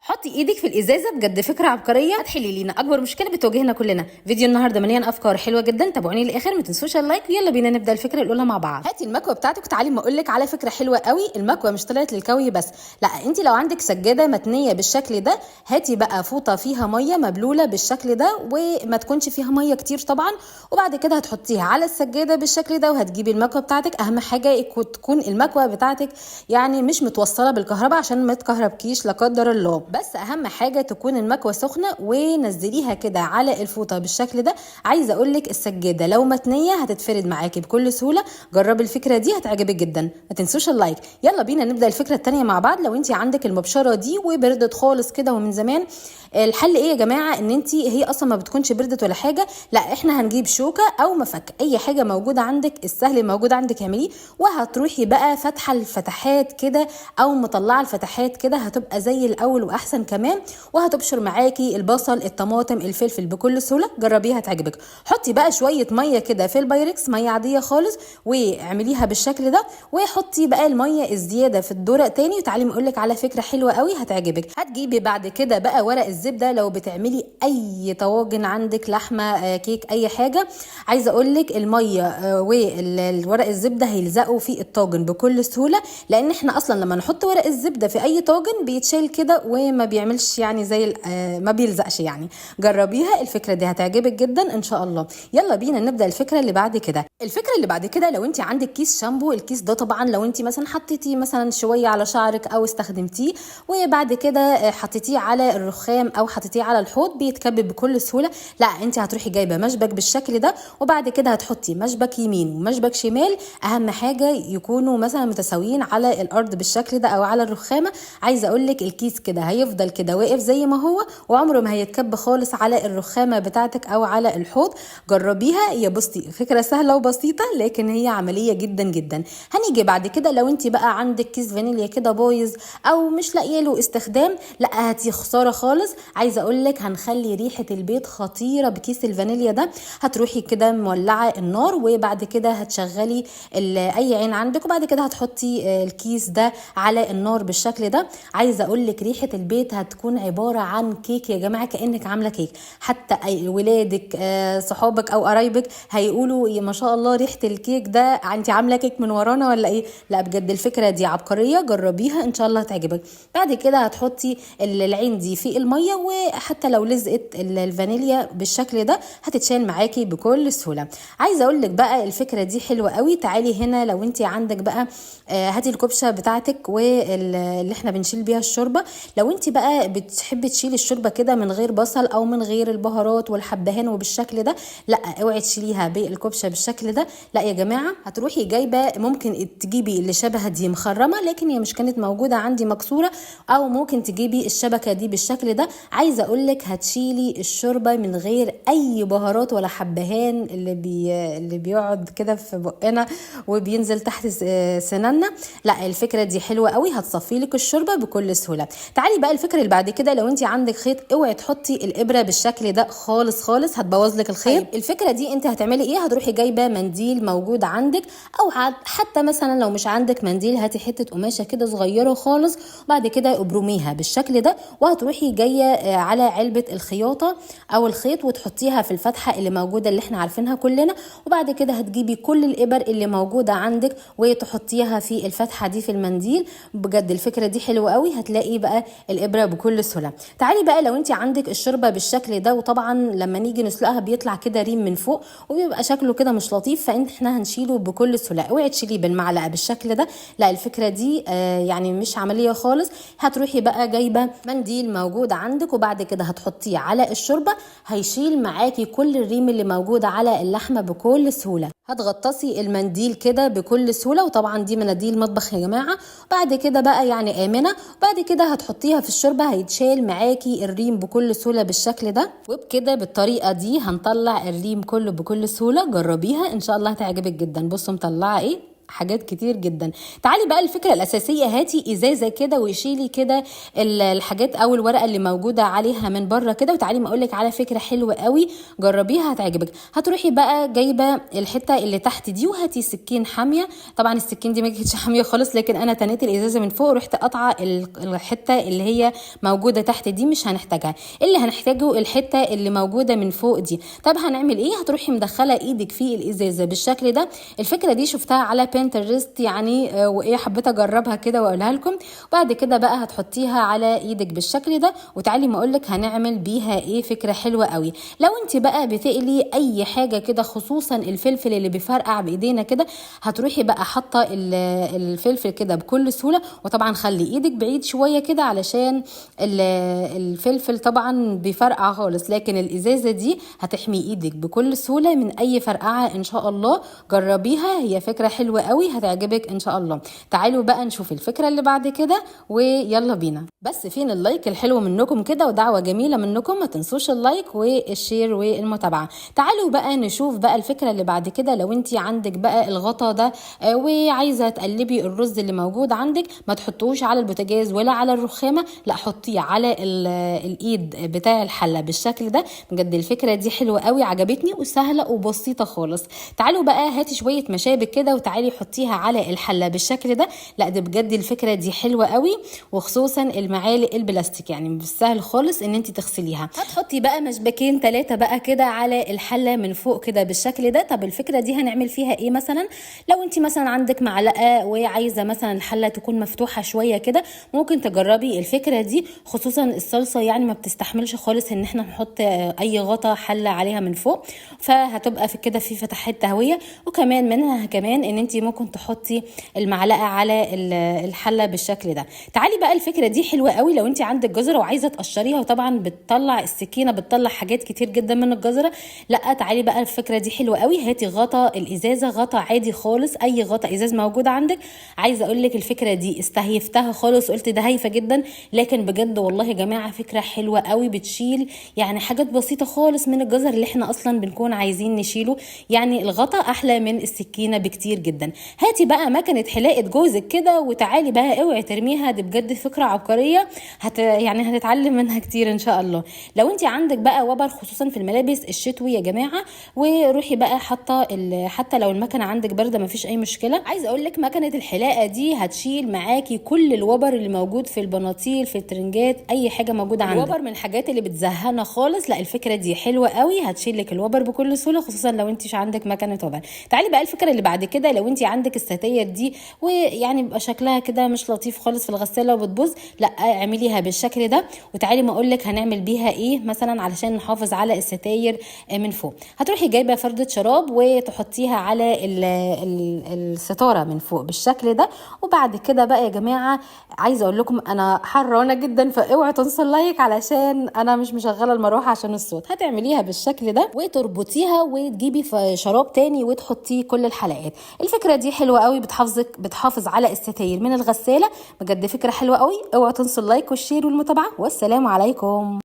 حطي ايدك في الازازه، بجد فكره عبقريه هتحلي لينا اكبر مشكله بتواجهنا كلنا. فيديو النهارده مليان افكار حلوه جدا، تابعوني للاخر، ما تنسوش اللايك، ويلا بينا نبدا الفكره الاولى مع بعض. هاتي المكوه بتاعتك وتعالي ما اقول لك على فكره حلوه قوي. المكوه مش طلعت للكوي بس، لا انت لو عندك سجاده متنيه بالشكل ده، هاتي بقى فوطه فيها ميه مبلوله بالشكل ده، وما تكونش فيها ميه كتير طبعا، وبعد كده هتحطيها على السجاده بالشكل ده، وهتجيبي المكوه بتاعتك. اهم حاجه تكون المكوه بتاعتك يعني مش متوصله بالكهرباء عشان ما تكهربكيش لا قدر الله، بس اهم حاجه تكون المكوه سخنه، ونزليها كده على الفوطه بالشكل ده. عايزه اقول لك السجاده لو متنيه هتتفرد معاكي بكل سهوله. جربي الفكره دي هتعجبك جدا. ما تنسوش اللايك. يلا بينا نبدا الفكره الثانيه مع بعض. لو انت عندك المبشره دي وبردت خالص كده ومن زمان، الحل ايه يا جماعه؟ ان انت هي اصلا ما بتكونش بردت ولا حاجه، لا احنا هنجيب شوكه او مفك، اي حاجه موجوده عندك، السهل موجود عندك اعمليه، وهتروحي بقى فاتحه الفتحات كده او مطلعه الفتحات كده، هتبقى زي الاول واحسن كمان، وهتبشر معاكي البصل الطماطم الفلفل بكل سهوله. جربيها هتعجبك. حطي بقى شويه ميه كده في البايركس، ميه عاديه خالص، واعمليها بالشكل ده، وحطي بقى الميه الزياده في الدورق تاني. وتعالي اقول لك على فكره حلوه قوي هتعجبك. هتجيبي بعد كده بقى ورق الزبده، لو بتعملي اي طواجن عندك لحمه كيك اي حاجه، عايزه اقول لك الميه والورق الزبده هيلزقوا في الطاجن بكل سهوله، لان احنا اصلا لما نحط ورق الزبده في اي طاجن بيتشال كده وما بيعملش يعني زي ما بيلزقش يعني. جربيها، الفكره دي هتعجبك جدا ان شاء الله. يلا بينا نبدا الفكره اللي بعد كده. الفكره اللي بعد كده، لو انت عندك كيس شامبو، الكيس ده طبعا لو انت مثلا حطيتيه مثلا شويه على شعرك او استخدمتيه، وبعد كده حطيتيه على الرخام او حطيتيه على الحوض، بيتكب بكل سهوله. لا انت هتروحي جايبه مشبك بالشكل ده، وبعد كده هتحطي مشبك يمين ومشبك شمال، اهم حاجه يكونوا مثلا متساويين على الارض بالشكل ده او على الرخامه. عايزه اقول لك الكيس كده هيفضل كده واقف زي ما هو، وعمره ما هيتكب خالص على الرخامه بتاعتك او على الحوض. جربيها، هي بصي فكره سهله وبسيطه، لكن هي عمليه جدا جدا. هنيجي بعد كده، لو انت بقى عندك كيس فانيليا كده بايظ او مش لاقيه له استخدام، لا هاتي خساره خالص. عايزه اقول لك هنخلي ريحه البيت خطيره بكيس الفانيليا ده. هتروحي كده مولعه النار، وبعد كده هتشغلي اي عين عندك، وبعد كده هتحطي الكيس ده على النار بالشكل ده. عايزه اقول لك ريحه البيت هتكون عباره عن كيك يا جماعه، كانك عامله كيك. حتى اي ولادك صحابك او قرايبك هيقولوا يا ما شاء الله ريحه الكيك ده، انت عامله كيك من ورانا ولا ايه؟ لا بجد الفكره دي عبقريه، جربيها ان شاء الله هتعجبك. بعد كده هتحطي العين دي في الميه، وحتى لو لزقت الفانيليا بالشكل ده هتتشال معاكي بكل سهوله. عايزه اقول لك بقى الفكره دي حلوه قوي. تعالي هنا، لو انت عندك بقى هاتي الكبشه بتاعتك واللي احنا بنشيل بيها الشوربه. لو انت بقى بتحبي تشيلي الشوربه كده من غير بصل او من غير البهارات والحبهان وبالشكل ده، لا اوعي تشيليها بالكبشه بالشكل ده. لا يا جماعه، هتروحي جايبه، ممكن تجيبي اللي شبه دي مخرمه لكن هي مش كانت موجوده عندي مكسوره، او ممكن تجيبي الشبكه دي بالشكل ده. عايزه اقول لك هتشيلي الشوربه من غير اي بهارات ولا حبهان اللي بيقعد كده في بقنا وبينزل تحت سناننا. لا الفكره دي حلوه قوي، هتصفي لك الشوربه بكل سهوله. تعالي بقى الفكره اللي بعد كده، لو انت عندك خيط اوعي تحطي الابره بالشكل ده خالص خالص، هتبوظ لك الخيط. الفكره دي انت هتعملي ايه؟ هتروحي جايبه منديل موجود عندك، او حتى مثلا لو مش عندك منديل، هاتي حته قماشه كده صغيره خالص، وبعد كده ابرميها بالشكل ده، وهتروحي جايه على علبه الخياطه او الخيط، وتحطيها في الفتحه اللي موجوده اللي احنا عارفينها كلنا، وبعد كده هتجيبي كل الابر اللي موجوده عندك وتحطيها في الفتحه دي في المنديل. بجد الفكره دي حلوه قوي، هتلاقي بقى الابره بكل سهوله. تعالي بقى لو انت عندك الشوربه بالشكل ده، وطبعا لما نيجي نسلقها بيطلع كده ريم من فوق وبيبقى شكله كده مش لطيف، فاحنا هنشيله بكل سهوله. اوعي تشيليه بالمعلقه بالشكل ده، لا الفكره دي يعني مش عمليه خالص. هتروحي بقى جايبه منديل موجود عندك، وبعد كده هتحطيه على الشوربه، هيشيل معاكي كل الريم اللي موجود على اللحمه بكل سهوله. هتغطسي المنديل كده بكل سهوله، وطبعا دي مناديل مطبخ يا جماعه. بعد كده بقى يعني امنه، بعد كده هتحطيها في الشوربه، هيتشال معاكي الريم بكل سهوله بالشكل ده. وبكده بالطريقه دي هنطلع الريم كله بكل سهوله. جربيها ان شاء الله هتعجبك جدا. بصوا مطلعه ايه، حاجات كتير جدا. تعالي بقى الفكره الاساسيه، هاتي ازازه كده وشيلي كده الحاجات او الورقه اللي موجوده عليها من بره كده، وتعالي ما اقولك على فكره حلوه قوي، جربيها هتعجبك. هتروحي بقى جايبه الحته اللي تحت دي وهاتي سكين حاميه، طبعا السكين دي ما كانتش حاميه خالص، لكن انا تنيت الازازه من فوق ورحت قطعه الحته اللي هي موجوده تحت دي، مش هنحتاجها. اللي هنحتاجه الحته اللي موجوده من فوق دي. طب هنعمل ايه؟ هتروحي مدخله ايدك في الازازه بالشكل ده. الفكره دي شفتها على بينترست يعني، وايه حبيت اجربها كده واقولها لكم. وبعد كده بقى هتحطيها على ايدك بالشكل ده، وتعالي ما اقولك هنعمل بيها ايه، فكره حلوه قوي. لو انت بقى بتقلي اي حاجه كده، خصوصا الفلفل اللي بيفرقع بايدينا كده، هتروحي بقى حاطه الفلفل كده بكل سهوله. وطبعا خلي ايدك بعيد شويه كده علشان الفلفل طبعا بيفرقع خالص، لكن الازازه دي هتحمي ايدك بكل سهوله من اي فرقعه ان شاء الله. جربيها، هي فكره حلوه قوي هتعجبك ان شاء الله. تعالوا بقى نشوف الفكره اللي بعد كده ويلا بينا. بس فين اللايك الحلو منكم كده، ودعوه جميله منكم، ما تنسوش اللايك والشير والمتابعه. تعالوا بقى نشوف بقى الفكره اللي بعد كده. لو انت عندك بقى الغطا ده وعايزه تقلبي الرز اللي موجود عندك، ما تحطوش على البوتاجاز ولا على الرخامه، لا حطيه على الايد بتاع الحله بالشكل ده. بجد الفكره دي حلوه قوي، عجبتني وسهله وبسيطه خالص. تعالوا بقى هاتي شويه مشابك كده وتعالي حطيها على الحله بالشكل ده. لا ده بجد الفكره دي حلوه قوي، وخصوصا المعالق البلاستيك يعني مش سهل خالص ان انت تغسليها. هتحطي بقى مشبكين 3 بقى كده على الحله من فوق كده بالشكل ده. طب الفكره دي هنعمل فيها ايه؟ مثلا لو انت مثلا عندك معلقه وعايزه مثلا الحله تكون مفتوحه شويه كده، ممكن تجربي الفكره دي. خصوصا الصلصه يعني ما بتستحملش خالص ان احنا نحط اي غطا حله عليها من فوق، فهتبقى في كده في فتحات تهويه. وكمان منها كمان ان انت ممكن تحطي المعلقه على الحله بالشكل ده. تعالي بقى الفكره دي حلوه قوي لو انت عندك جزره وعايزه تقشريها، وطبعا بتطلع السكينه بتطلع حاجات كتير جدا من الجزره. لا تعالي بقى الفكره دي حلوه قوي. هاتي غطا الازازه، غطا عادي خالص، اي غطا ازاز موجود عندك. عايزه اقول لك الفكره دي استهيفتها خالص، قلت ده هايفه جدا، لكن بجد والله يا جماعه فكره حلوه قوي. بتشيل يعني حاجات بسيطه خالص من الجزر اللي احنا اصلا بنكون عايزين نشيله. يعني الغطا احلى من السكينه بكتير جدا. هاتي بقى مكنه حلاقه جوزك كده وتعالي بقى اوعي ترميها، دي بجد فكره عبقريه يعني هتتعلم منها كتير ان شاء الله. لو انت عندك بقى وبر خصوصا في الملابس الشتوي يا جماعه، وروحي بقى حتى لو المكنه عندك بارده مفيش اي مشكله. عايزه اقول لك مكنه الحلاقه دي هتشيل معاكي كل الوبر اللي موجود في البناطيل في الترنجات، اي حاجه موجوده عندك. الوبر من الحاجات اللي بتزهقنا خالص، لا الفكره دي حلوه قوي، هتشيل لك الوبر بكل سهوله، خصوصا لو انت مش عندك مكنه وبر. تعالي بقى الفكره اللي بعد كده. لو انت عندك الستاير دي ويعني بيبقى شكلها كده مش لطيف خالص في الغساله وبتبوظ، لا اعمليها بالشكل ده. وتعالي ما اقول لك هنعمل بيها ايه مثلا علشان نحافظ على الستاير من فوق. هتروحي جايبه فرده شراب وتحطيها على الستاره من فوق بالشكل ده. وبعد كده بقى يا جماعه عايزه اقول لكم انا حرانه جدا، فاوعوا تنسوا اللايك علشان انا مش مشغله المروحه عشان الصوت. هتعمليها بالشكل ده وتربطيها وتجيبي في شراب تاني وتحطيه كل الحلقات. الفكره دي حلوه قوي، بتحافظ على الستاير من الغساله. بجد فكره حلوه قوي. اوعوا تنسوا اللايك والشير والمتابعه، والسلام عليكم.